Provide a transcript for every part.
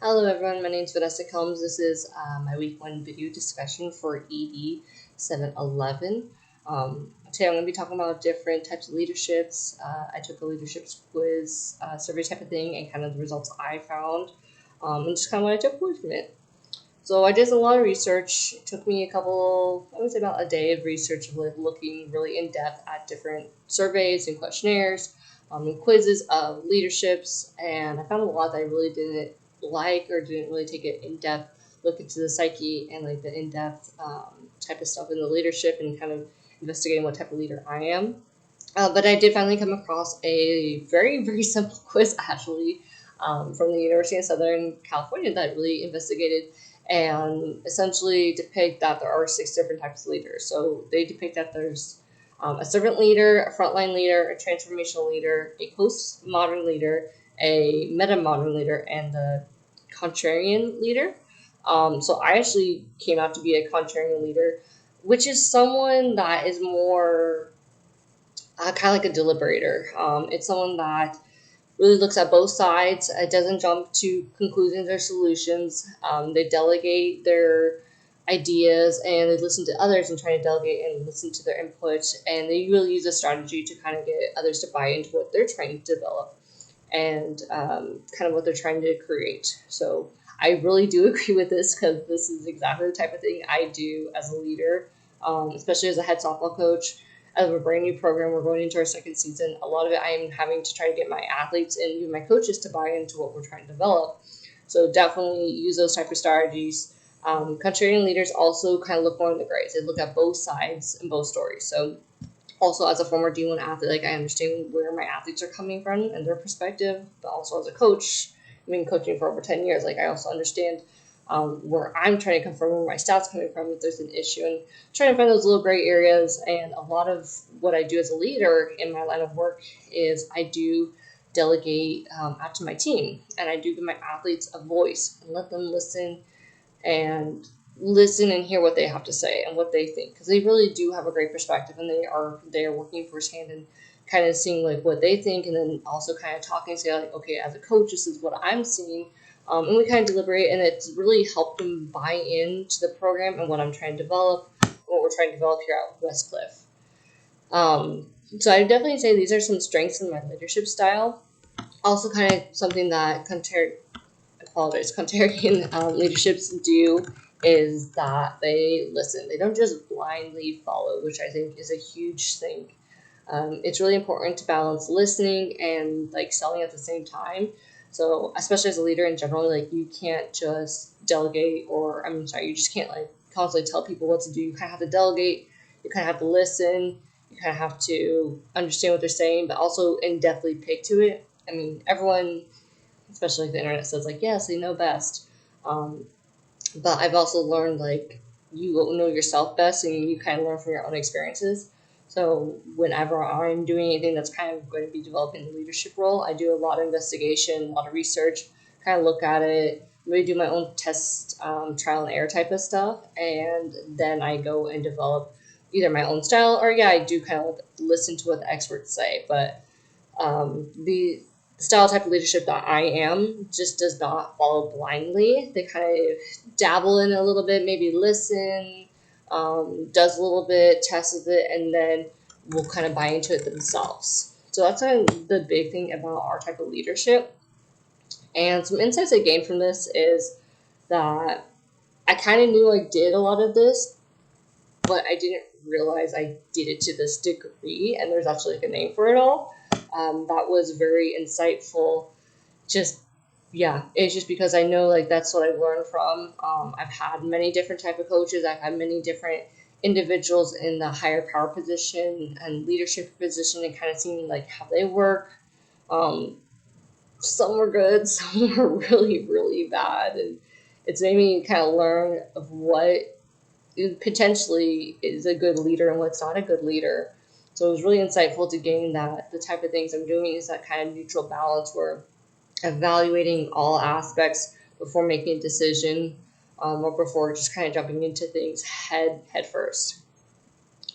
Hello everyone, my name is Vanessa Combs. This is my week one video discussion for ED 711. Today I'm going to be talking about different types of leaderships. I took a leadership quiz survey type of thing and kind of the results I found and just kind of what I took away from it. So I did a lot of research. It took me I would say about a day of research of like looking really in depth at different surveys and questionnaires and quizzes of leaderships, and I found a lot that I really didn't like or didn't really take an in depth look into the psyche and like the in depth type of stuff in the leadership and kind of investigating what type of leader I am. But I did finally come across a very simple quiz actually from the University of Southern California that really investigated and essentially depict that there are 6 different types of leaders. So they depict that there's a servant leader, a frontline leader, a transformational leader, a postmodern leader, a meta-modern leader, and a contrarian leader. So I actually came out to be a contrarian leader, which is someone that is more kind of like a deliberator. It's someone that really looks at both sides. It doesn't jump to conclusions or solutions. They delegate their ideas and they listen to others and try to delegate and listen to their input. And they really use a strategy to kind of get others to buy into what they're trying to develop and kind of what they're trying to create. So I really do agree with this because this is exactly the type of thing I do as a leader, especially as a head softball coach. As a brand new program, we're going into our second season. A lot of it I am having to try to get my athletes and even my coaches to buy into what we're trying to develop. So definitely use those type of strategies. Contrarian leaders also kind of look more in the grays. They look at both sides and both stories. So also as a former D1 athlete, like I understand where my athletes are coming from and their perspective, but also as a coach, I've been coaching for over 10 years. Like I also understand where I'm trying to come from, where my staff's coming from, if there's an issue, and trying to find those little gray areas. And a lot of what I do as a leader in my line of work is I do delegate out to my team, and I do give my athletes a voice and let them listen and hear what they have to say and what they think, because they really do have a great perspective and they are working firsthand and kind of seeing like what they think, and then also kind of talking and say like, okay, as a coach, this is what I'm seeing, and we kind of deliberate, and it's really helped them buy into the program and what I'm trying to develop, what we're trying to develop here at Westcliff. So I definitely say these are some strengths in my leadership style. Also, kind of something that contrarian leaderships do is that they listen. They don't just blindly follow, which I think is a huge thing. It's really important to balance listening and like selling at the same time. So especially as a leader in general, like you can't just delegate, or I'm sorry, you just can't like constantly tell people what to do. You kind of have to delegate. You kind of have to listen. You kind of have to understand what they're saying, but also in-depthly pick to it. I mean, everyone, especially like the internet, says like, yes, they know best. Um, but I've also learned like you know yourself best and you kind of learn from your own experiences. So whenever I'm doing anything that's kind of going to be developing the leadership role, I do a lot of investigation, a lot of research, kind of look at it, maybe do my own test, trial and error type of stuff, and then I go and develop either my own style or yeah, I do kind of listen to what the experts say. But the style type of leadership that I am just does not follow blindly. They kind of dabble in a little bit, maybe listen, does a little bit, tests it, and then will kind of buy into it themselves. So that's kind of the big thing about our type of leadership. And some insights I gained from this is that I kind of knew I did a lot of this, but I didn't realize I did it to this degree, and there's actually like a name for it all. That was very insightful. Just yeah, it's just because I know like that's what I've learned from. I've had many different type of coaches. I've had many different individuals in the higher power position and leadership position, and kind of seeing like how they work. Um, some were good, some were really bad, and it's made me kind of learn of what potentially is a good leader and what's not a good leader. So it was really insightful to gain that the type of things I'm doing is that kind of neutral balance where evaluating all aspects before making a decision, or before just kind of jumping into things head first.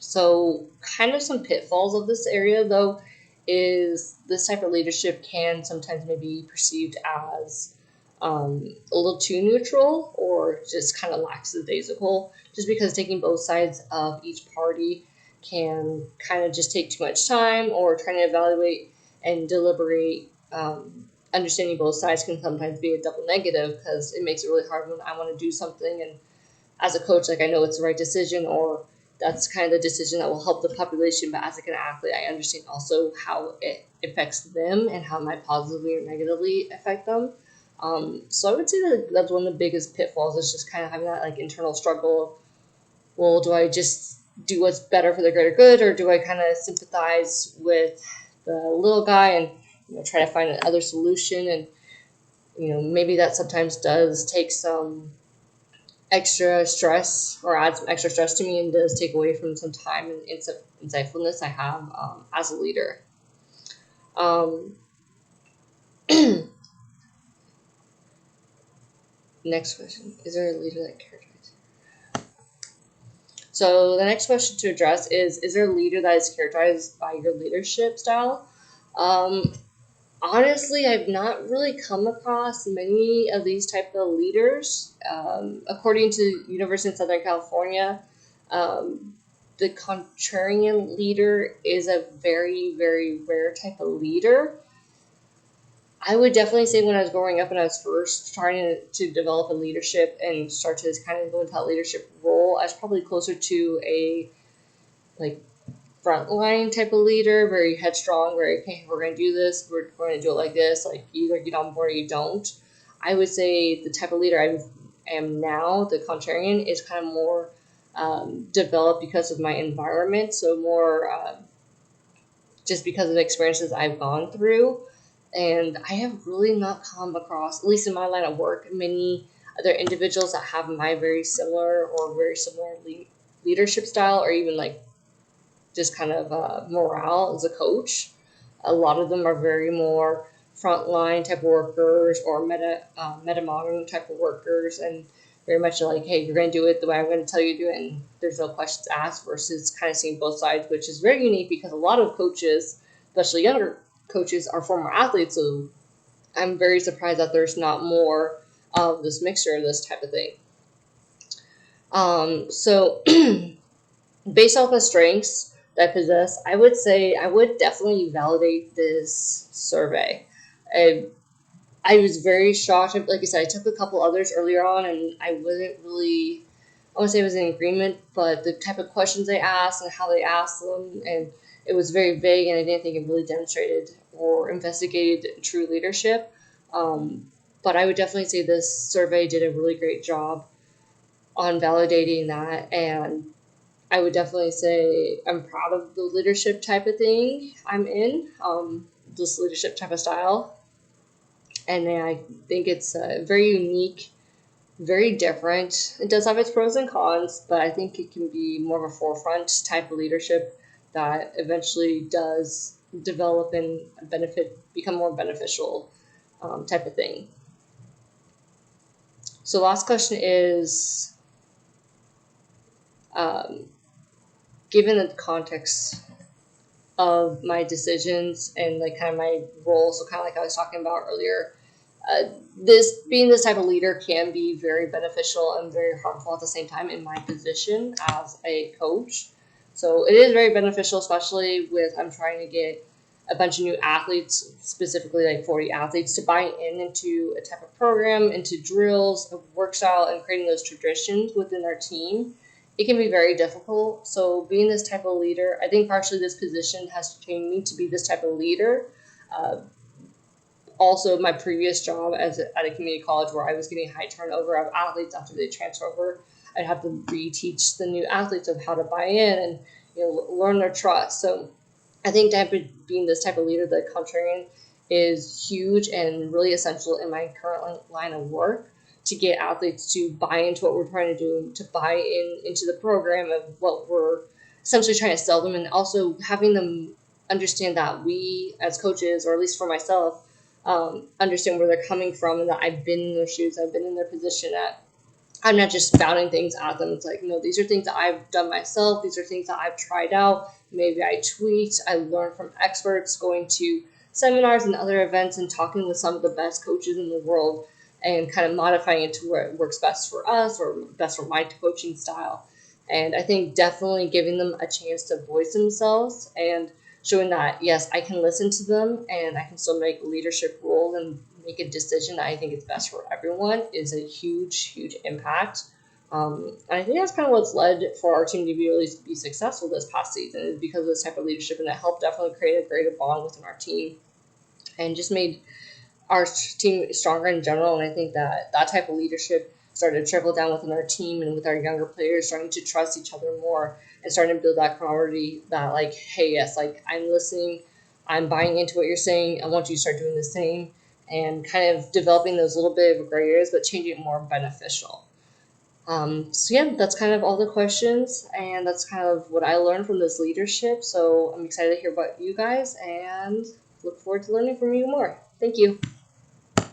So kind of some pitfalls of this area though is this type of leadership can sometimes maybe be perceived as a little too neutral or just kind of lackadaisical, just because taking both sides of each party can kind of just take too much time, or trying to evaluate and deliberate. Understanding both sides can sometimes be a double negative, because it makes it really hard when I want to do something, and as a coach, like, I know it's the right decision, or that's kind of the decision that will help the population. But as like an athlete, I understand also how it affects them and how it might positively or negatively affect them. So I would say that that's one of the biggest pitfalls, is just kind of having that like internal struggle of, well, do I just do what's better for the greater good, or do I kind of sympathize with the little guy and try to find another solution? And maybe that sometimes does take some extra stress, or add some extra stress to me, and does take away from some time and insightfulness I have as a leader. Um, Next question: is there a leader that characterizes? So the next question to address is there a leader that is characterized by your leadership style? Um, Honestly, I've not really come across many of these type of leaders. According to University of Southern California, um, the contrarian leader is a very, very rare type of leader. I would definitely say when I was growing up and I was first trying to develop a leadership and start to kind of go into that leadership role, I was probably closer to a like frontline type of leader, very headstrong, very, okay, we're going to do this, we're going to do it like this, like, either get on board or you don't. I would say the type of leader I am now, the contrarian, is kind of more developed because of my environment, so more just because of the experiences I've gone through. And I have really not come across, at least in my line of work, many other individuals that have my very similar or very similar leadership style, or even like just kind of morale as a coach. A lot of them are very more frontline type of workers, or meta modern type of workers, and very much like, hey, you're going to do it the way I'm going to tell you to do it, and there's no questions asked, versus kind of seeing both sides, which is very unique because a lot of coaches, especially younger coaches, are former athletes. So I'm very surprised that there's not more of this mixture of this type of thing. So based off of strengths that I possess, I would say I would definitely validate this survey. I was very shocked. Like I said, I took a couple others earlier on, and I wasn't really, I wouldn't say I was in agreement, but the type of questions they asked and how they asked them, and it was very vague, and I didn't think it really demonstrated or investigated true leadership. But I would definitely say this survey did a really great job on validating that, and I would definitely say I'm proud of the leadership type of thing I'm in, this leadership type of style. And I think it's very unique, very different. It does have its pros and cons, but I think it can be more of a forefront type of leadership that eventually does develop and become more beneficial type of thing. So last question is, given the context of my decisions and like kind of my role, so kind of like I was talking about earlier, this type of leader can be very beneficial and very harmful at the same time in my position as a coach. So it is very beneficial, especially with I'm trying to get a bunch of new athletes, specifically like 40 athletes, to buy into a type of program, into drills, a work style, and creating those traditions within their team. It can be very difficult. So being this type of leader, I think partially this position has trained me to be this type of leader. Also, my previous job at a community college, where I was getting high turnover of athletes after they transfer over, I'd have to reteach the new athletes of how to buy in and learn their trust. So I think being this type of leader, the contrarian, is huge and really essential in my current line of work, to get athletes to buy into what we're trying to do, to buy into the program of what we're essentially trying to sell them, and also having them understand that we as coaches, or at least for myself, understand where they're coming from, and that I've been in their shoes, I've been in their position. That I'm not just spouting things at them. It's like, no, these are things that I've done myself. These are things that I've tried out. Maybe I tweaked. I learned from experts, going to seminars and other events, and talking with some of the best coaches in the world. and kind of modifying it to where it works best for us or best for my coaching style. And I think definitely giving them a chance to voice themselves and showing that, yes, I can listen to them and I can still make a leadership role and make a decision that I think is best for everyone is a huge, huge impact. And I think that's kind of what's led for our team to be really be successful this past season is because of this type of leadership, and that helped definitely create a greater bond within our team and just made our team stronger in general. And I think that that type of leadership started to trickle down within our team and with our younger players starting to trust each other more and starting to build that camaraderie that, like, hey, yes, like, I'm listening, I'm buying into what you're saying, I want you to start doing the same, and kind of developing those little bit of gray areas but changing it more beneficial. So yeah, that's kind of all the questions, and that's kind of what I learned from this leadership. So I'm excited to hear about you guys and look forward to learning from you more. Thank you.